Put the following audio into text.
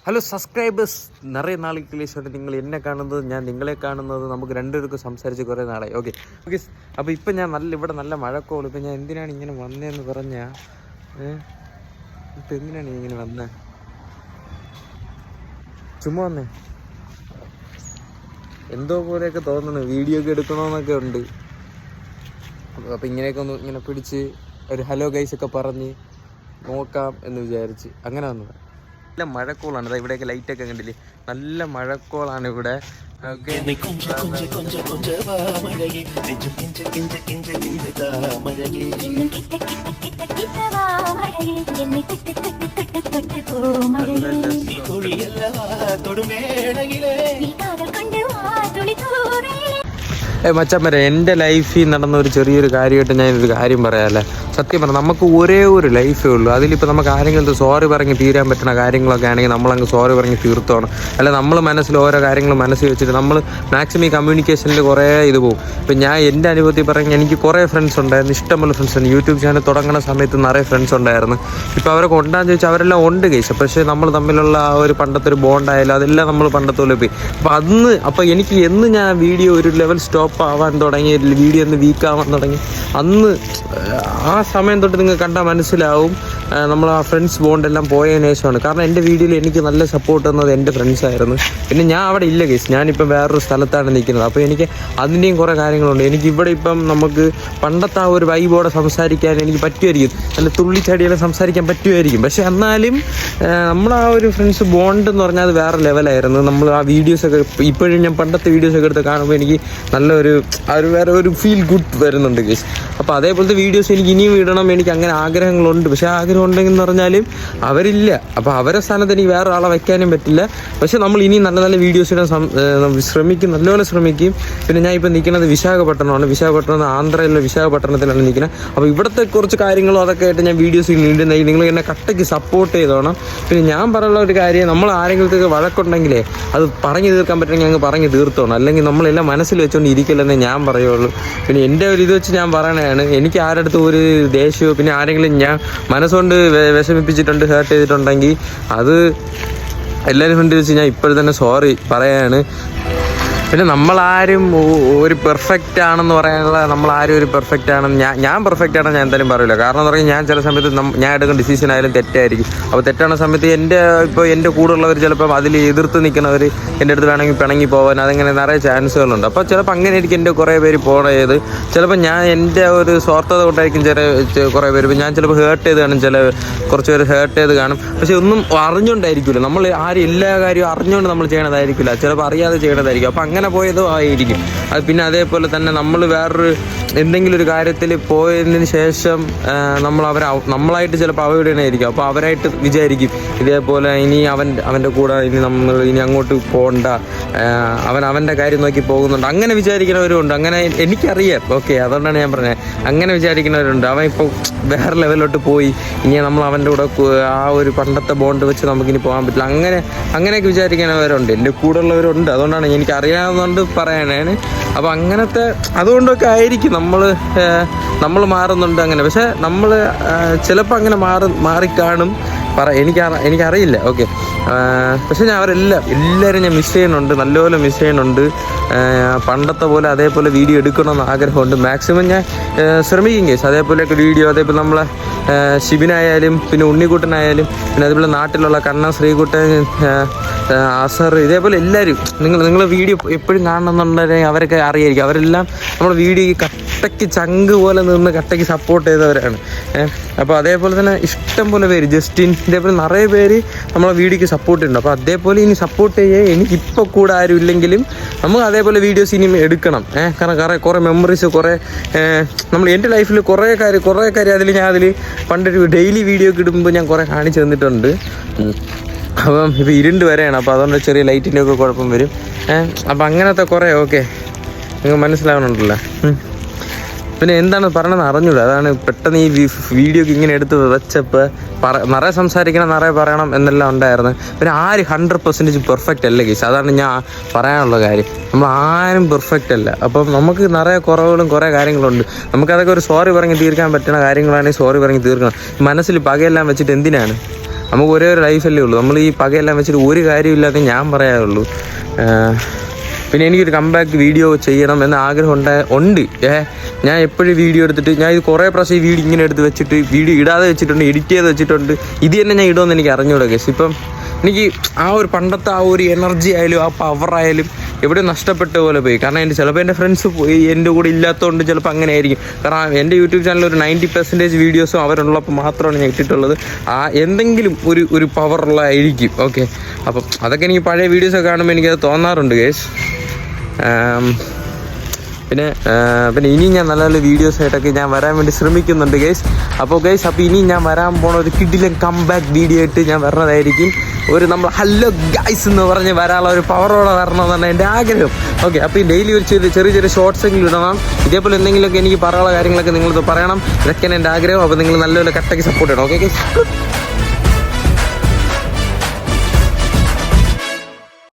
Hello subscribers, നിറയെ നാളുകൾക്ക് ശേഷമാണ് നിങ്ങൾ എന്നെ കാണുന്നത്, ഞാൻ നിങ്ങളെ കാണുന്നത്. നമുക്ക് രണ്ടുപേർക്കും സംസാരിച്ച് കുറേ നാളായി. ഓക്കെ. അപ്പോൾ ഇപ്പം ഞാൻ ഇവിടെ നല്ല മഴക്കോളും. ഇപ്പം ഞാൻ എന്തിനാണ് ഇങ്ങനെ വന്നതെന്ന് പറഞ്ഞാൽ ഇപ്പം എന്തിനാണ് ഇങ്ങനെ വന്നത്? ചുമ്മാ വന്നേ, എന്തോ പോലെയൊക്കെ തോന്നുന്നു, വീഡിയോ ഒക്കെ എടുക്കണമെന്നൊക്കെ ഉണ്ട്. അപ്പം ഇങ്ങനെയൊക്കെ ഒന്ന് ഇങ്ങനെ പിടിച്ച് ഒരു ഹലോ ഗൈസ് ഒക്കെ പറഞ്ഞ് നോക്കാം എന്ന് വിചാരിച്ച് അങ്ങനെ വന്നത്. നല്ല മഴക്കോളാണ്. അതാ ഇവിടെയൊക്കെ ലൈറ്റൊക്കെ കണ്ടില്ലേ, നല്ല മഴക്കോളാണ് ഇവിടെ. മച്ചമ്മരെ, എൻ്റെ ലൈഫിൽ നടന്ന ഒരു ചെറിയൊരു കാര്യമായിട്ട് ഞാനൊരു കാര്യം പറയാമല്ലേ. സത്യം പറഞ്ഞാൽ നമുക്ക് ഒരേ ഒരു ലൈഫേ ഉള്ളൂ. അതിലിപ്പോൾ നമുക്ക് ആരെങ്കിലും സോറി പറഞ്ഞ് തീരാൻ പറ്റുന്ന കാര്യങ്ങളൊക്കെ ആണെങ്കിൽ നമ്മളങ്ങ് സോറി പറഞ്ഞ് തീർത്തോണം. അല്ല, നമ്മൾ മനസ്സിൽ ഓരോ കാര്യങ്ങൾ മനസ്സിൽ വെച്ചിട്ട് നമ്മൾ മാക്സിമം ഈ കമ്മ്യൂണിക്കേഷനിൽ കുറേ ഇത് പോകും. ഇപ്പം ഞാൻ എൻ്റെ അനുഭവത്തിൽ പറഞ്ഞാൽ എനിക്ക് കുറേ ഫ്രണ്ട്സ് ഉണ്ടായിരുന്നു, ഇഷ്ടംപോലെ ഫ്രണ്ട്സ് ഉണ്ട്. യൂട്യൂബ് ചാനൽ തുടങ്ങുന്ന സമയത്ത് നിറയെ ഫ്രണ്ട്സ് ഉണ്ടായിരുന്നു. ഇപ്പോൾ അവരൊക്കെ ഉണ്ടാന്ന് ചോദിച്ചാൽ അവരെല്ലാം ഉണ്ട് കേസ്. പക്ഷേ നമ്മൾ തമ്മിലുള്ള ആ ഒരു പണ്ടത്തെ ഒരു ബോണ്ടായാലും അതെല്ലാം നമ്മൾ പണ്ടത്തെ പോലെ പോയി. അപ്പോൾ എനിക്ക് എന്ന് ഞാൻ വീഡിയോ ഒരു ലെവൽ സ്റ്റോപ്പ് ആവാൻ തുടങ്ങി, വീഡിയോ ഒന്ന് വീക്ക് ആവാൻ തുടങ്ങി, അന്ന് ആ സമയം തൊട്ട് നിങ്ങൾ കണ്ടാൽ മനസ്സിലാവും നമ്മൾ ആ ഫ്രണ്ട്സ് ബോണ്ടെല്ലാം പോയതിനു ശേഷമാണ്. കാരണം എൻ്റെ വീഡിയോയിൽ എനിക്ക് നല്ല സപ്പോർട്ട് തന്നത് എൻ്റെ ഫ്രണ്ട്സായിരുന്നു. പിന്നെ ഞാൻ അവിടെ ഇല്ല കേസ്, ഞാനിപ്പം വേറൊരു സ്ഥലത്താണ് നിൽക്കുന്നത്. അപ്പോൾ എനിക്ക് അതിൻ്റെയും കുറേ കാര്യങ്ങളുണ്ട്. എനിക്കിവിടെ ഇപ്പം നമുക്ക് പണ്ടത്തെ ആ ഒരു വൈബോടെ സംസാരിക്കാൻ എനിക്ക് പറ്റുമായിരിക്കും, നല്ല തുള്ളിച്ചാടിയെല്ലാം സംസാരിക്കാൻ പറ്റുമായിരിക്കും. പക്ഷേ എന്നാലും നമ്മളാ ഒരു ഫ്രണ്ട്സ് ബോണ്ട് എന്ന് പറഞ്ഞാൽ അത് വേറെ ലെവലായിരുന്നു. നമ്മൾ ആ വീഡിയോസൊക്കെ ഇപ്പോഴും ഞാൻ പണ്ടത്തെ വീഡിയോസൊക്കെ എടുത്ത് കാണുമ്പോൾ എനിക്ക് നല്ലൊരു വേറെ ഒരു ഫീൽ ഗുഡ് വരുന്നുണ്ട് കേസ്. അപ്പോൾ അതേപോലത്തെ വീഡിയോസ് എനിക്ക് ഇനിയും ഇടണം, എനിക്ക് അങ്ങനെ ആഗ്രഹങ്ങളുണ്ട്. പക്ഷേ ആഗ്രഹം ഉണ്ടെങ്കിൽ പറഞ്ഞാലും അവരില്ല. അപ്പോൾ അവരെ സ്ഥാനത്ത് എനിക്ക് വേറെ ആളെ വയ്ക്കാനും പറ്റില്ല. പക്ഷേ നമ്മൾ ഇനി നല്ല നല്ല വീഡിയോസ് ഇടാൻ ശ്രമിക്കും, നല്ലപോലെ ശ്രമിക്കും. പിന്നെ ഞാൻ ഇപ്പോൾ നിൽക്കുന്നത് വിശാഖപട്ടണമാണ്. വിശാഖപട്ടണം ആന്ധ്രയിലെ വിശാഖപട്ടണത്തിലാണ് നിൽക്കുന്നത്. അപ്പോൾ ഇവിടുത്തെ കുറച്ച് കാര്യങ്ങളും അതൊക്കെ ആയിട്ട് ഞാൻ വീഡിയോസ് ഇടുന്ന, നിങ്ങൾ എന്നെ കട്ടയ്ക്ക് സപ്പോർട്ട് ചെയ്തോണം. പിന്നെ ഞാൻ പറയുന്ന ഒരു കാര്യം, നമ്മൾ ആരെങ്കിലത്തേക്ക് വഴക്കുണ്ടെങ്കിലേ അത് പറഞ്ഞു തീർക്കാൻ പറ്റുമെങ്കിൽ അങ്ങ് പറഞ്ഞു തീർത്തോണം. അല്ലെങ്കിൽ നമ്മളെല്ലാം മനസ്സിൽ വെച്ചുകൊണ്ട് ഇരിക്കില്ലെന്നേ ഞാൻ പറയുള്ളൂ. പിന്നെ എൻ്റെ ഒരു ഇത് വെച്ച് ഞാൻ പറയണതാണ്, എനിക്ക് ആരടുത്ത് ഒരു ദേഷ്യമോ പിന്നെ ആരെങ്കിലും ഞാൻ മനസ്സുകൊണ്ട് വിഷമിപ്പിച്ചിട്ടുണ്ട്, ഹേർട്ട് ചെയ്തിട്ടുണ്ടെങ്കിൽ അത് എല്ലാവരും കൊണ്ട് വെച്ച് ഞാൻ ഇപ്പോഴും തന്നെ സോറി പറയാണ്. പിന്നെ നമ്മളാരും ഒരു പെർഫെക്റ്റ് ആണെന്ന് പറയാനുള്ള, നമ്മളാരും ഒരു പെർഫെക്റ്റ് ആണെന്ന് ഞാൻ പെർഫെക്റ്റ് ആണെന്ന് ഞാൻ എന്തായാലും പറയില്ല. കാരണം എന്ന് പറഞ്ഞാൽ ഞാൻ ചില സമയത്ത് ഞാൻ എടുക്കുന്ന ഡിസിഷൻ ആയാലും തെറ്റായിരിക്കും. അപ്പോൾ തെറ്റാണ് സമയത്ത് എൻ്റെ കൂടെയുള്ളവർ ചിലപ്പോൾ അതിൽ എതിർത്ത് നിൽക്കുന്നവർ എൻ്റെ അടുത്ത് വേണമെങ്കിൽ പിണങ്ങി പോകാൻ അതങ്ങനെ നിറയെ ചാൻസുകളുണ്ട്. അപ്പോൾ ചിലപ്പോൾ അങ്ങനെ ആയിരിക്കും എൻ്റെ കുറേ പേര് പോണത്. ചിലപ്പോൾ ഞാൻ എൻ്റെ ഒരു സ്വാർത്ഥത കൊണ്ടായിരിക്കും കുറേ പേര്, ഞാൻ ചിലപ്പോൾ ഹേർട്ട് ചെയ്ത് കാണും, കുറച്ച് പേര് ഹേർട്ട് ചെയ്ത് കാണും. പക്ഷെ ഒന്നും അറിഞ്ഞുകൊണ്ടായിരിക്കില്ല, നമ്മൾ ആരും എല്ലാ കാര്യവും അറിഞ്ഞുകൊണ്ട് നമ്മൾ ചെയ്യണതായിരിക്കില്ല, ചിലപ്പോൾ അറിയാതെ ചെയ്യണതായിരിക്കും. അപ്പോൾ അങ്ങനെ പോയതോ ആയിരിക്കും അത്. പിന്നെ അതേപോലെ തന്നെ നമ്മൾ വേറൊരു എന്തെങ്കിലും ഒരു കാര്യത്തിൽ പോയതിന് ശേഷം നമ്മളായിട്ട് ചിലപ്പോൾ അവരുടേനായിരിക്കും. അപ്പോൾ അവരായിട്ട് വിചാരിക്കും ഇതേപോലെ ഇനി അവൻ്റെ കൂടെ ഇനി അങ്ങോട്ട് പോകണ്ട, അവൻ്റെ കാര്യം നോക്കി പോകുന്നുണ്ട്, അങ്ങനെ വിചാരിക്കുന്നവരുണ്ട്. അങ്ങനെ എനിക്കറിയാം. ഓക്കെ, അതുകൊണ്ടാണ് ഞാൻ പറഞ്ഞത്, അങ്ങനെ വിചാരിക്കുന്നവരുണ്ട്. അവൻ ഇപ്പോൾ വേറെ ലെവലിലോട്ട് പോയി, ഇനി നമ്മൾ അവൻ്റെ കൂടെ ആ ഒരു പണ്ടത്തെ ബോണ്ട് വെച്ച് നമുക്കിനി പോകാൻ പറ്റില്ല, അങ്ങനെയൊക്കെ വിചാരിക്കുന്നവരുണ്ട്. എൻ്റെ കൂടെ ഉള്ളവരുണ്ട്. അതുകൊണ്ടാണ് എനിക്കറിയാവുന്നതുകൊണ്ട് പറയാനാണ്. അപ്പോൾ അങ്ങനത്തെ അതുകൊണ്ടൊക്കെ ആയിരിക്കും നമ്മൾ മാറുന്നുണ്ട് അങ്ങനെ. പക്ഷേ നമ്മൾ ചിലപ്പോൾ അങ്ങനെ മാറിക്കാണും, എനിക്കറിയില്ല. ഓക്കെ, പക്ഷെ ഞാൻ എല്ലാവരും ഞാൻ മിസ് ചെയ്യുന്നുണ്ട്, നല്ലപോലെ മിസ് ചെയ്യുന്നുണ്ട്. പണ്ടത്തെ പോലെ അതേപോലെ വീഡിയോ എടുക്കണമെന്ന് ആഗ്രഹമുണ്ട്. മാക്സിമം ഞാൻ ശ്രമിക്കും കേസ്. അതേപോലെയൊക്കെ വീഡിയോ, അതേപോലെ നമ്മളെ ഷിബിനായാലും പിന്നെ ഉണ്ണിക്കുട്ടനായാലും പിന്നെ അതേപോലെ നാട്ടിലുള്ള കണ്ണൻ, ശ്രീകുട്ടൻ, അസർ, ഇതേപോലെ എല്ലാവരും നിങ്ങൾ വീഡിയോ എപ്പോഴും കാണണമെന്നുണ്ടെങ്കിൽ അവരൊക്കെ അറിയായിരിക്കും. അവരെല്ലാം നമ്മുടെ വീഡിയോയ്ക്ക് കട്ടയ്ക്ക് ചങ്ക് പോലെ നിന്ന് കട്ടയ്ക്ക് സപ്പോർട്ട് ചെയ്തവരാണ്. അപ്പോൾ അതേപോലെ തന്നെ ഇഷ്ടം പോലെ പേര്, ജസ്റ്റിൻ, ഇതേപോലെ നിറയെ പേര് നമ്മളെ വീഡിയോയ്ക്ക് സപ്പോർട്ട് ഉണ്ട്. അപ്പോൾ അതേപോലെ ഇനി സപ്പോർട്ട് ചെയ്യുക. എനിക്കിപ്പോൾ കൂടെ ആരും ഇല്ലെങ്കിലും നമുക്ക് അതേപോലെ വീഡിയോസ് ഇനിയും എടുക്കണം. കാരണം കുറേ മെമ്മറീസ്, കുറേ എൻ്റെ ലൈഫിൽ കുറേ കാര്യം അതിൽ പണ്ടൊരു ഡെയിലി വീഡിയോ ഒക്കെ ഇടുമ്പോൾ ഞാൻ കുറേ കാണിച്ചു തന്നിട്ടുണ്ട്. അപ്പം ഇപ്പോൾ ഇരുണ്ട് വരെയാണ്, അപ്പോൾ അതുകൊണ്ട് ചെറിയ ലൈറ്റിൻ്റെ ഒക്കെ കുഴപ്പം വരും. അപ്പം അങ്ങനത്തെ കുറേ ഓക്കെ നിങ്ങൾ മനസ്സിലാവണുണ്ടല്ലോ. പിന്നെ എന്താണ് പറയണമെന്ന് അറിഞ്ഞൂടാ, അതാണ് പെട്ടെന്ന് ഈ വീഡിയോക്ക് ഇങ്ങനെ എടുത്ത് വെച്ചപ്പോൾ നിറയെ സംസാരിക്കണം, നിറയെ പറയണം എന്നെല്ലാം ഉണ്ടായിരുന്നു. പിന്നെ 100% പെർഫെക്റ്റ് അല്ല കേസ്, അതാണ് ഞാൻ പറയാനുള്ള കാര്യം. നമ്മൾ ആരും പെർഫെക്റ്റ് അല്ല. അപ്പം നമുക്ക് നിറയെ കുറവുകളും കുറേ കാര്യങ്ങളുണ്ട്. നമുക്കതൊക്കെ ഒരു സോറി പറഞ്ഞ് തീർക്കാൻ പറ്റുന്ന കാര്യങ്ങളാണെങ്കിൽ സോറി പറഞ്ഞ് തീർക്കണം. മനസ്സിൽ പകയെല്ലാം വെച്ചിട്ട് എന്തിനാണ്? നമുക്ക് ഒരേ ഒരു ലൈഫല്ലേ ഉള്ളൂ. നമ്മൾ ഈ പകയെല്ലാം വെച്ചിട്ട് ഒരു കാര്യമില്ലാതെ ഞാൻ പറയാറുള്ളൂ. പിന്നെ എനിക്കൊരു കംബാക്ക് വീഡിയോ ചെയ്യണം എന്ന ആഗ്രഹം ഉണ്ട്. ഞാൻ എപ്പോഴും വീഡിയോ എടുത്തിട്ട് ഞാൻ ഇത് കുറേ പ്രാവശ്യം ഈ വീഡിയോ ഇങ്ങനെ എടുത്ത് വെച്ചിട്ട് വീഡിയോ ഇടാതെ വെച്ചിട്ടുണ്ട്, എഡിറ്റ് ചെയ്ത് വെച്ചിട്ടുണ്ട്. ഇത് തന്നെ ഞാൻ ഇടുമെന്ന് എനിക്ക് അറിഞ്ഞൂടാ ഗൈസ്. ഇപ്പം എനിക്ക് ആ ഒരു പണ്ടത്തെ ആ ഒരു എനർജി ആയാലും ആ പവറായാലും എവിടെ നഷ്ടപ്പെട്ട പോലെ പോയി. കാരണം ചിലപ്പോൾ എൻ്റെ ഫ്രണ്ട്സ് പോയി എൻ്റെ കൂടെ ഇല്ലാത്തതുകൊണ്ട് ചിലപ്പോൾ അങ്ങനെ ആയിരിക്കും. കാരണം എൻ്റെ യൂട്യൂബ് ചാനൽ ഒരു 90% വീഡിയോസും അവരുള്ളപ്പോൾ മാത്രമാണ് ഞാൻ ഇട്ടിട്ടുള്ളത്. എന്തെങ്കിലും ഒരു പവറുള്ള ആയിരിക്കും. ഓക്കെ, അപ്പം അതൊക്കെ എനിക്ക് പഴയ വീഡിയോസൊക്കെ കാണുമ്പോൾ എനിക്കത് തോന്നാറുണ്ട് ഗൈസ്. പിന്നെ ഇനി ഞാൻ നല്ല നല്ല വീഡിയോസായിട്ടൊക്കെ ഞാൻ വരാൻ വേണ്ടി ശ്രമിക്കുന്നുണ്ട് ഗൈസ്. അപ്പോൾ ഇനി ഞാൻ വരാൻ പോണ ഒരു കിഡിലും കംബാക്ക് വീഡിയോ ആയിട്ട് ഞാൻ വരണതായിരിക്കും. നമ്മൾ ഹലോ ഗൈസ് എന്ന് പറഞ്ഞ് വരാനുള്ള ഒരു പവറോടെ വരണമെന്നാണ് എൻ്റെ ആഗ്രഹം. ഓക്കെ, അപ്പോൾ ഈ ഡെയിലി ഒരു ചെറിയ ഷോർട്ട്സെങ്കിലും ഇടണം. ഇതേപോലെ എന്തെങ്കിലുമൊക്കെ എനിക്ക് പറയാനുള്ള കാര്യങ്ങളൊക്കെ നിങ്ങളിത് പറയണം. ഇതൊക്കെയാണ് എൻ്റെ ആഗ്രഹം. അപ്പോൾ നിങ്ങൾ നല്ലപോലെ കട്ടയ്ക്ക് സപ്പോർട്ട് ചെയ്യണം. Okay guys.